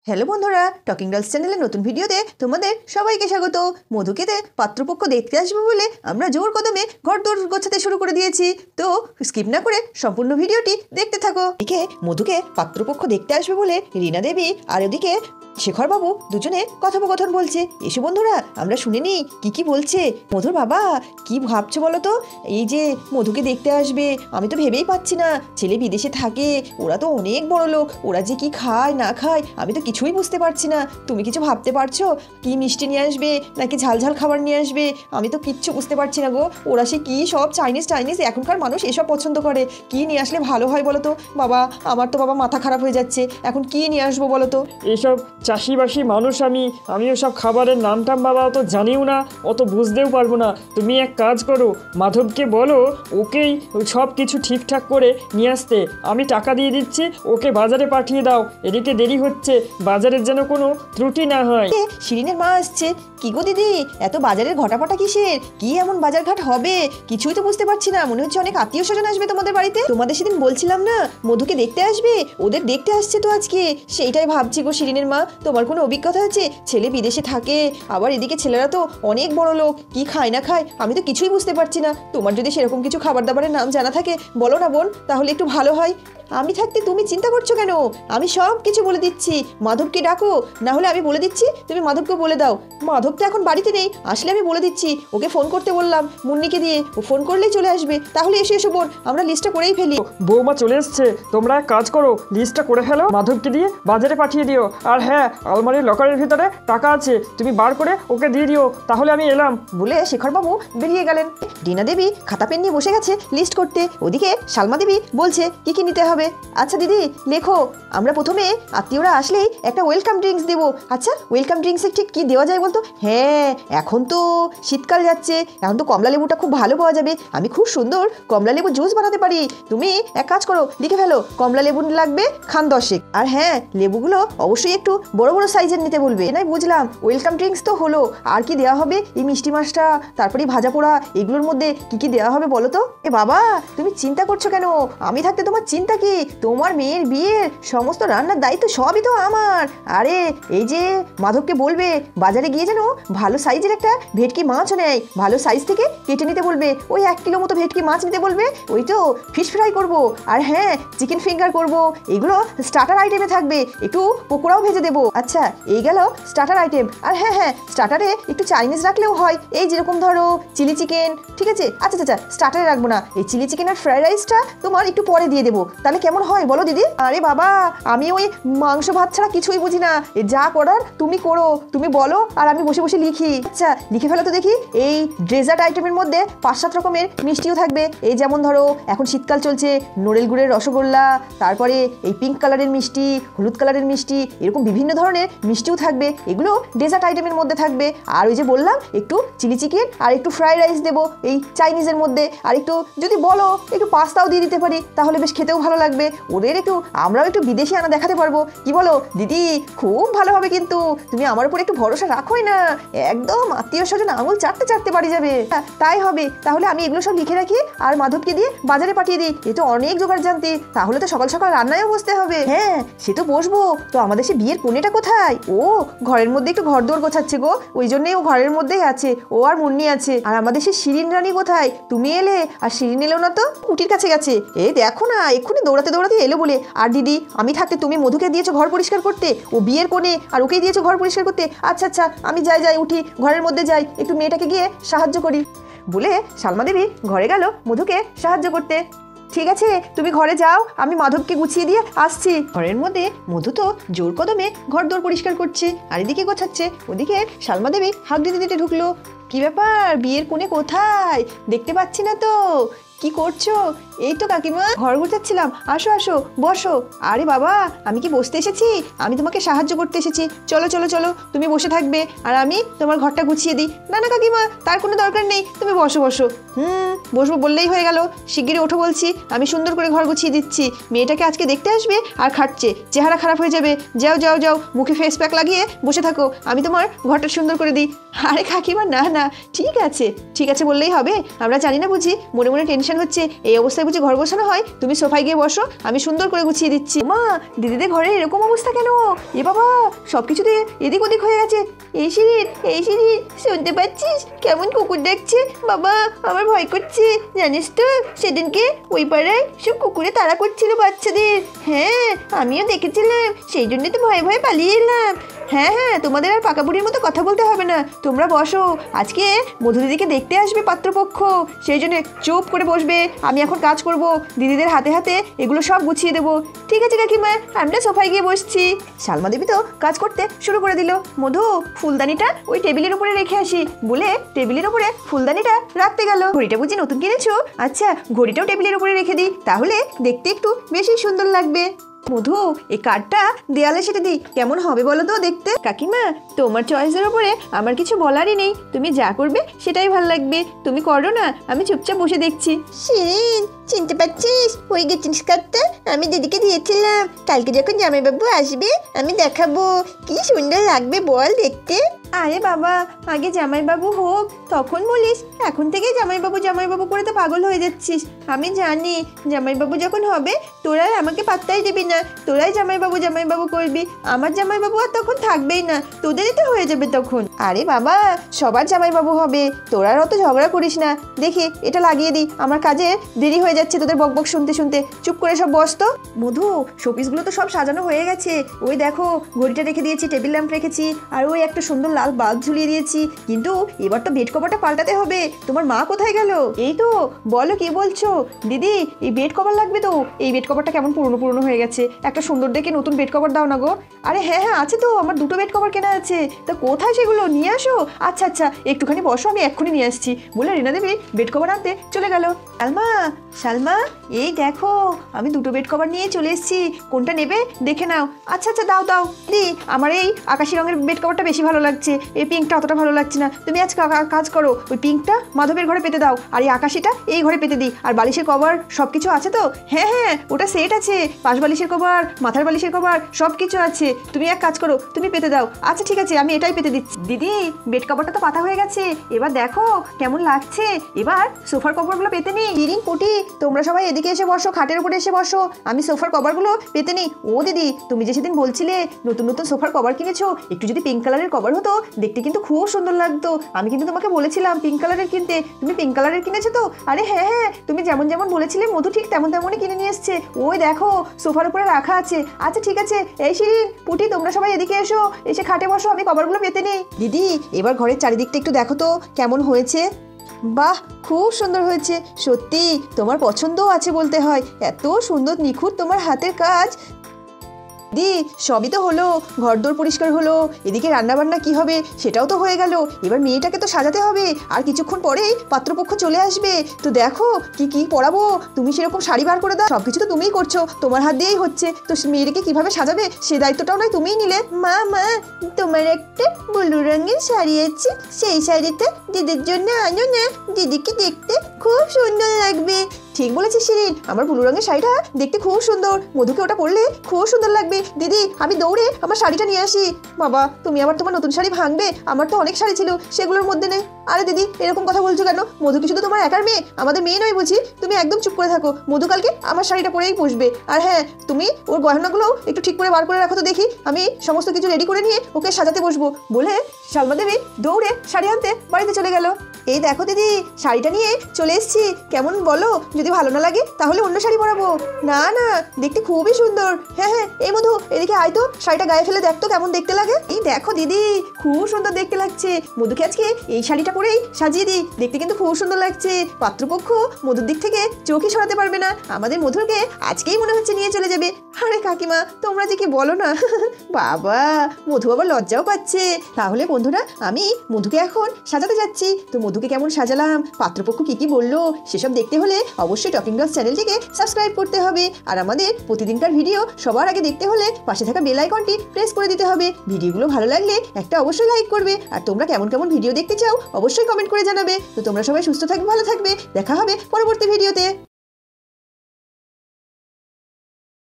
Hello বন্ধুরা, talking girls চ্যানেলের নতুন ভিডিওতে তোমাদের সবাইকে স্বাগত। মধুকেতে পাত্রপক্ষ দেখতে আসবে বলে আমরা জোর কদমে ঘরদোর গোছাতে শুরু করে দিয়েছি। তো স্কিপ না করে সম্পূর্ণ ভিডিওটি দেখতে থাকো। এদিকে মধুকে পাত্রপক্ষ দেখতে আসবে বলে রীনা দেবী আর ওদিকে শেখরবাবু দুজনে কথোপকথন বলছে। এসো বন্ধুরা, আমরা শুনে নিই কি বলছে। মধুর বাবা কি ভাবছো বলো তো? এই যে মধুকে দেখতে আসবে, আমি তো ভেবেই পাচ্ছি না। ছেলে বিদেশে থাকে, ওরা তো অনেক বড় লোক, ওরা যে কি খায় না খায় আমি তো কিছুই বুঝতে পারছি না। তুমি কিছু ভাবতে পারছো? কি মিষ্টি নিয়ে আসবে নাকি ঝালঝাল খাবার নিয়ে আসবে? আমি তো কিচ্ছু বুঝতে পারছি না গো। ওরা সে কি সব চাইনিজ এখনকার মানুষ এসব পছন্দ করে। কি নিয়ে আসলে ভালো হয় বলো তো? বাবা, আমার তো বাবা মাথা খারাপ হয়ে যাচ্ছে, এখন কি নিয়ে আসবো বলো তো? এসব চাষিবাসী মানুষ, আমি ওসব খাবারের নামটাম বাবা অত জানিও না, অত বুঝতেও পারবো না। তুমি এক কাজ করো, মাধবকে বলো ওকেই সব কিছু ঠিকঠাক করে নিয়ে আসতে। আমি টাকা দিয়ে দিচ্ছি, ওকে বাজারে পাঠিয়ে দাও। এদিকে দেরি হচ্ছে, বাজারের যেন কোনো ত্রুটি না হয়। শিরিনের মা আসছে। কি গো দিদি, এত বাজারের ঘটাপটা কিসের? কি এমন বাজারঘাট হবে? কিছুই তো বুঝতে পারছি না। মনে হচ্ছে অনেক আত্মীয় স্বজন আসবে তোমাদের বাড়িতে। তোমাদের সেদিন বলছিলাম না মধুকে দেখতে আসবে, ওদের দেখতে আসছে তো আজকে। সেইটাই ভাবছি গো শিরিনের মা, তোমার কোনো অভিজ্ঞতা আছে? ছেলে বিদেশে থাকে, আবার এদিকে ছেলেরা তো অনেক বড় লোক, কি খায় না খায় আমি তো কিছুই বুঝতে পারছি না। তোমার যদি সেরকম কিছু খাবার দাবারের নাম জানা থাকে বলো না বোন, তাহলে একটু ভালো হয়। আমি থাকতে তুমি চিন্তা করছো কেন? আমি সব কিছু বলে দিচ্ছি। মাধবকে ডাকো, না হলে আমি বলে দিচ্ছি তুমি মাধবকে বলে দাও। মাধব তো এখন বাড়িতে নেই, আসলে আমি বলে দিচ্ছি। ওকে ফোন করতে বললাম মুন্নিকে দিয়ে, ও ফোন করলেই চলে আসবে। তাহলে এসো বোন, আমরা লিস্টটা করেই ফেলি। বৌমা চলে এসছে, তোমরা এক কাজ করো, লিস্টটা করে ফেলো, মাধবকে দিয়ে বাজারে পাঠিয়ে দিও। আর হ্যাঁ, আলমারির লকারের ভিতরে টাকা আছে, তুমি বার করে ওকে দিয়ে দিও। তাহলে আমি এলাম বলে শেখরবাবু বেরিয়ে গেলেন। রীনা দেবী খাতা পেন নিয়ে বসে গেছে লিস্ট করতে। ওদিকে সালমা দেবী বলছে কি নিতে হবে। আচ্ছা দিদি লেখো, আমরা প্রথমে আত্মীয়রা আসলেই একটা ওয়েলকাম ড্রিঙ্কস দেবো। আচ্ছা ওয়েলকাম ড্রিঙ্কসে ঠিক কি দেওয়া যায় বলতো? হ্যাঁ, এখন তো শীতকাল যাচ্ছে, এখন তো কমলা লেবুটা খুব ভালো পাওয়া যাবে। আমি খুব সুন্দর কমলা লেবু জুস বানাতে পারি। তুমি এক কাজ করো, লিখে ফেলো কমলা লেবু লাগবে খান 10। আর হ্যাঁ, লেবুগুলো অবশ্যই একটু বড় বড় সাইজের নিতে বলবে। নাই বুঝলাম, ওয়েলকাম ড্রিঙ্কস তো হলো, আর কি দেওয়া হবে? এই মিষ্টি মাছটা, তারপরে ভাজা পোড়া, এগুলোর মধ্যে কি দেওয়া হবে বলো তো? এ বাবা, তুমি চিন্তা করছো কেন? আমি থাকতে তোমার চিন্তা কি? তোমার মেয়ের বিয়ের সমস্ত রান্নার দায়িত্ব সবই তো আমার। আরে এই যে মাধবকে বলবে বাজারে গিয়ে যেন ভালো সাইজের একটা ভেটকি মাছও নেয়, ভালো সাইজ থেকে কেটে নিতে বলবে। ওই 1 কিলো মতো ভেটকি মাছ নিতে বলবে। ওই তো ফিশ ফ্রাই করব, আর হ্যাঁ চিকেন ফিঙ্গার করব। এগুলো স্টার্টার আইটেমে থাকবে, একটু পকোড়াও ভেজে দেবো। আচ্ছা এই গেল স্টার্টার আইটেম। আর হ্যাঁ, স্টার্টারে একটু চাইনিজ রাখলেও হয়, এই যেরকম ধরো চিলি চিকেন। ঠিক আছে, আচ্ছা স্টার্টারে রাখবো না, এই চিলি চিকেন আর ফ্রাইড রাইসটা তোমার একটু পরে দিয়ে দেবো। তাহলে কেমন হয় বলো দিদি? আরে বাবা, আমি ওই মাংস ভাত ছাড়া কিছুই বুঝি না। যা করার তুমি করো, তুমি বলো আর আমি বসে বসে লিখি। আচ্ছা লিখে ফেলো তো দেখি। এই ডেজার্ট আইটেমের মধ্যে 5-7 রকমের মিষ্টিও থাকবে। এই যেমন ধরো এখন শীতকাল চলছে, নড়েল গুড়ের রসগোল্লা, তারপরে এই পিঙ্ক কালারের মিষ্টি, হলুদ কালারের মিষ্টি, এরকম বিভিন্ন ধরনের মিষ্টিও থাকবে। এগুলো ডেজার্ট আইটেমের মধ্যে থাকবে। আর ওই যে বললাম একটু চিলি চিকেন আর একটু ফ্রাইড রাইস দেবো এই চাইনিজের মধ্যে। আর একটু যদি বলো একটু পাস্তাও দিয়ে দিতে পারি, তাহলে বেশ খেতেও ভালো লাগবে। ওদের একটু, আমরাও একটু বিদেশি আনা দেখাতে পারবো। কি বলো দিদি? খুব ভালো হবে কিন্তু। তুমি আমার উপর একটু ভরসা রাখোই না, একদম আত্মীয় স্বজন আঙুল চাটতে বাড়ি যাবে। তাই হবে, তাহলে আমি এগুলো সব লিখে রাখি আর মাধবকে দিয়ে বাজারে পাঠিয়ে দিই। এ তো অনেক জোগাড় জানতে, তাহলে তো সকাল সকাল রান্নায়ও বসতে হবে। হ্যাঁ সে তো বসবো, তো আমাদের সে বিয়ের কোণেটা কোথায়? ও ঘরের মধ্যে একটু ঘর দোর গোছাচ্ছে গো, ওই জন্যই ও ঘরের মধ্যেই আছে। ও আর মুন্নি আছে। আর আমাদের সে শিরিন রানী কোথায়? তুমি এলে, আর শিরিন এলো না তো, উটির কাছে গেছে। এই দেখো না, এক্ষুনি দৌড়াতে এলো বলে। আর দিদি আমি থাকতে তুমি মধুকে দিয়েছো ঘর পরিষ্কার করতে, ও বিয়ের কোণে, আর ওকেই দিয়েছো ঘর পরিষ্কার করতে। আচ্ছা আমি যাই উঠি, ঘরের মধ্যে যাই, একটু মেয়েটাকে গিয়ে সাহায্য করি। বলে সালমা দেবী ঘরে গেল মধুকে সাহায্য করতে। ঠিক আছে তুমি ঘরে যাও, আমি মাধবকে গুছিয়ে দিয়ে আসছি। ঘরের মধ্যে মধু তো জোর কদমে ঘর দোর পরিষ্কার করছে, আর এদিকে গোছাচ্ছে। ওদিকে সালমা দেবী হাঁক দিতে ঢুকলো। কি ব্যাপার, বিয়ের কোণে কোথায়? দেখতে পাচ্ছি না তো। কি করছো? এই তো কাকিমা, ঘর গুছাচ্ছিলাম। আসো বসো। আরে বাবা, আমি কি বসতে এসেছি? আমি তোমাকে সাহায্য করতে এসেছি। চলো তুমি বসে থাকবে, আর আমি তোমার ঘরটা গুছিয়ে দিই। না কাকিমা, তার কোনো দরকার নেই, তুমি বসো। বসবো বললেই হয়ে গেল। শিগগিরই ওঠো বলছি, আমি সুন্দর করে ঘর গুছিয়ে দিচ্ছি। মেয়েটাকে আজকে দেখতে আসবে আর খাটছে, চেহারা খারাপ হয়ে যাবে। যাও মুখে ফেস প্যাক লাগিয়ে বসে থাকো, আমি তোমার ঘরটা সুন্দর করে দিই। আরে কাকিমা না, ঠিক আছে বললেই হবে। আমরা জানি না বুঝি, মনে মনে টেনশন অনুষ্ঠান হচ্ছে, এই অবস্থায় বুঝি ঘর বসানো হয়? তুমি সোফায় গিয়ে বসো, আমি সুন্দর করে গুছিয়ে দিচ্ছি। মা, দিদিদের ঘরে এরকম অবস্থা কেন? এ বাবা, সবকিছুতে এদিক ওদিক হয়ে গেছে। এই শিরিন, এই শিরিন, শুনতে পাচ্ছিস কেমন কুকুর ডাকছে? বাবা, আমার ভয় করছে। জানিস তো সেদিনকে ওই পাড়ায় সব কুকুরে তাড়া করছিল বাচ্চাদের। হ্যাঁ, আমিও দেখেছিলাম, সেই জন্যই তো ভয়ে ভয়ে পালিয়ে এলাম। হ্যাঁ হ্যাঁ, তোমাদের আর পাকা বুড়ির মতো কথা বলতে হবে না, তোমরা বসো। আজকে মধু দিদিকে দেখতে আসবে পাত্রপক্ষ, সেই জন্য চুপ করে বসবে। আমি এখন কাজ করব, দিদিদের হাতে হাতে এগুলো সব গুছিয়ে দেবো। ঠিক আছে কাকিমা, আমরা সোফায় গিয়ে বসছি। সালমা দেবী তো কাজ করতে শুরু করে দিল। মধু, ফুলদানিটা ওই টেবিলের উপরে রেখে আসি বলে টেবিলের উপরে ফুলদানিটা রাখতে গেল। ঘড়িটা বুঝি নতুন কিনেছো? আচ্ছা, ঘড়িটাও টেবিলের উপরে রেখে দিই, তাহলে দেখতে একটু বেশি সুন্দর লাগবে। মধু, এই কার্ডটা দেয়ালে সেটে দিই, কেমন হবে বলো তো দেখতে? কাকিমা, তোমার চয়েসের উপরে আমার কিছু বলারই নেই, তুমি যা করবে সেটাই ভালো লাগবে। তুমি করো না, আমি চুপচাপ বসে দেখছি। শিরিন, চিনতে পারছিস ওই গ্রিটিংস কার্ডটা আমি দিদিকে দিয়েছিলাম? কালকে যখন জামাইবাবু আসবে আমি দেখাবো, কি সুন্দর লাগবে বল দেখতে। আরে বাবা, আগে জামাইবাবু হোক তখন বলিস, এখন থেকে জামাইবাবু জামাইবাবু করে তো পাগল হয়ে যাচ্ছিস। আমি জানি জামাইবাবু যখন হবে তোরা আমাকে পাত্তাই দিবি না, তোরাই জামাইবাবু জামাইবাবু করবি। আমার জামাইবাবু আর তখন থাকবেই না, তোদেরই তো হয়ে যাবে তখন। আরে বাবা, সবার জামাইবাবু হবে, তোরা অত ঝগড়া করিস না। দেখি এটা লাগিয়ে দিই, আমার কাজে দেরি হয়ে যাচ্ছে তোদের বকবক শুনতে শুনতে। চুপ করে সব বস তো। মধু, শোপিসগুলো তো সব সাজানো হয়ে গেছে। ওই দেখো, ঘড়িটা রেখে দিয়েছি, টেবিল ল্যাম্প রেখেছি, আর ওই একটা সুন্দর লাল বাল্ব ঝুলিয়ে দিয়েছি। কিন্তু এবার তো বেড কভারটা পাল্টাতে হবে। তোমার মা কোথায় গেল? এই তো, বলো কি বলছো? দিদি, এই বেড কভার লাগবে তো। এই বেড কভারটা কেমন পুরনো পুরনো হয়ে গেছে, একটা সুন্দর দেখে নতুন বেড কভার দাও না গো। আরে হ্যাঁ হ্যাঁ, আছে তো, আমার দুটো বেড কভার কেনা আছে। তা কোথায় সেগুলো? নিয়ে আসো। আচ্ছা আচ্ছা, একটুখানি বসো, আমি এক্ষুনি নিয়ে আসছি বলে রিনা দেবী বেড কভার আনতে চলে গেল। সালমা, সালমা, এই দেখো আমি দুটো বেড কভার নিয়ে চলে এসেছি, কোনটা নেবে দেখে নাও। আচ্ছা আচ্ছা, দাও দাও। দি, আমার এই আকাশি রঙের বেড কভারটা বেশি ভালো লাগছে, এই পিঙ্কটা অতটা ভালো লাগছে না। তুমি আজকে কাজ করো, ওই পিঙ্কটা মাধবের ঘরে পেতে দাও, আর এই আকাশিটা এই ঘরে পেতে দিই। আর বালিশের কভার সব কিছু আছে তো? হ্যাঁ হ্যাঁ, ওটা সেট আছে, পাশ বালিশের কভার, মাথার বালিশের কভার সব কিছু আছে। তুমি এক কাজ করো, তুমি পেতে দাও। আচ্ছা ঠিক আছে, আমি এটাই পেতে দিচ্ছি। দিদি, বেড কভারটা তো পাতা হয়ে গেছে, এবার দেখো কেমন লাগছে। এবার সোফার কভারগুলো পেতে নিই। শিরিন, পুটি, তোমরা সবাই এদিকে এসে বসো, খাটের উপরে এসে বসো, আমি সোফার কভারগুলো পেতে নিই। ও দিদি, তুমি যে সেদিন বলছিলে নতুন নতুন সোফার কভার কিনেছো, একটু যদি পিঙ্ক কালারের কভার হতো দেখতে কিন্তু খুব সুন্দর লাগতো। আমি কিন্তু তোমাকে বলেছিলাম পিঙ্ক কালারের কিনতে, তুমি পিঙ্ক কালারের কিনেছো তো? আরে হ্যাঁ হ্যাঁ, তুমি যেমন যেমন বলেছিলে মধু ঠিক তেমন তেমনই কিনে নিয়ে এসছে। ওই দেখো সোফার উপরে রাখা আছে। আচ্ছা ঠিক আছে, এই শিরিন, পুটি, তোমরা সবাই এদিকে এসো, এসে খাটে বসো, আমি কভারগুলো পেতে নিই। দিদি, এবার ঘরের চারিদিকটা একটু দেখো তো কেমন হয়েছে। বাহ, খুব সুন্দর হয়েছে সত্যি, তোমার পছন্দও আছে বলতে হয়, এত সুন্দর নিখুঁত তোমার হাতের কাজ। দি, সবই তো হলো, ঘরদোর পরিষ্কার হলো, এদিকে রান্নাবান্না কি হবে সেটাও তো হয়ে গেল। এবার মেয়েটাকে তো সাজাতে হবে, আর কিছুক্ষণ পরেই পাত্রপক্ষ চলে আসবে। তো দেখো কি কি পরাবো, তুমি সেরকম শাড়ি বার করে দাও, সবকিছু তো তুমিই করছো, তোমার হাত দিয়েই হচ্ছে। তো মেয়েটাকে কিভাবে সাজাবে সে দায়িত্বটাও নয় তুমিই নিলে। মা, মা, তোমার একটা ব্লু রঙের শাড়ি আছে, সেই শাড়িটা দিদির জন্য আনো না, দিদিকে দেখতে খুব সুন্দর লাগবে। ঠিক বলেছিস শিরিন, আমার ব্লু রঙের শাড়িটা দেখতে খুব সুন্দর, মধুকে ওটা পরলে খুব সুন্দর লাগবে। দিদি, আমি দৌড়ে আমার শাড়িটা নিয়ে আসি। বাবা, তুমি আবার তোমার নতুন শাড়ি ভাঙবে, আমার তো অনেক শাড়ি ছিল সেগুলোর মধ্যে নেই। আরে দিদি, এরকম কথা বলছো কেন? মধু কি শুধু তোমার একার মেয়ে? আমাদের মেয়ে নয় বুঝি? তুমি একদম চুপ করে থাকো, মধু কালকে আমার শাড়িটা পরেই পুষবে। আর হ্যাঁ, তুমি ওর গয়নাগুলোও একটু ঠিক করে বার করে রাখো তো দেখি, আমি সমস্ত কিছু রেডি করে নিয়ে ওকে সাজাতে বসবো বলে সালমা দেবী দৌড়ে শাড়ি আনতে বাড়িতে চলে গেল। এই দেখো দিদি, শাড়িটা নিয়ে চলে এসেছি, কেমন বলো? যদি ভালো না লাগে তাহলে অন্য শাড়ি পরাবো। না না, দেখতে খুবই সুন্দর। হ্যাঁ হ্যাঁ, এই মধু এদিকে আয় তো, শাড়িটা গায়ে ফেলে দেখতো কেমন দেখতে লাগে। এই দেখো দিদি, খুব সুন্দর দেখতে লাগছে। মধুকে আজকে এই শাড়িটা পরেই সাজিয়ে দিই, দেখতে কিন্তু খুব সুন্দর লাগছে। পাত্রপক্ষ মধুর দিক থেকে চোখই সরাতে পারবে না, আমাদের মধুকে আজকেই মনে হচ্ছে নিয়ে চলে যাবে। আরে কাকিমা, তোমরা যে কি বলো না। বাবা, মধু আবার লজ্জাও পাচ্ছে। তাহলে বন্ধুরা, আমি মধুকে এখন সাজাতে যাচ্ছি। তো মধুকে কেমন সাজালাম, পাত্রপক্ষ কি কি বললো সেসব দেখতে হলে অবশ্যই টকিং ডগস চ্যানেলটিকে সাবস্ক্রাইব করতে হবে। আর আমাদের প্রতিদিনকার ভিডিও সবার আগে দেখতে হলে পাশে থাকা বেল আইকনটি প্রেস করে দিতে হবে। ভিডিওগুলো ভালো লাগলে একটা অবশ্যই লাইক করবে, আর তোমরা কেমন কেমন ভিডিও দেখতে চাও অবশ্যই কমেন্ট করে জানাবে। তো তোমরা সবাই সুস্থ থাকবে, ভালো থাকবে, দেখা হবে পরবর্তী ভিডিওতে।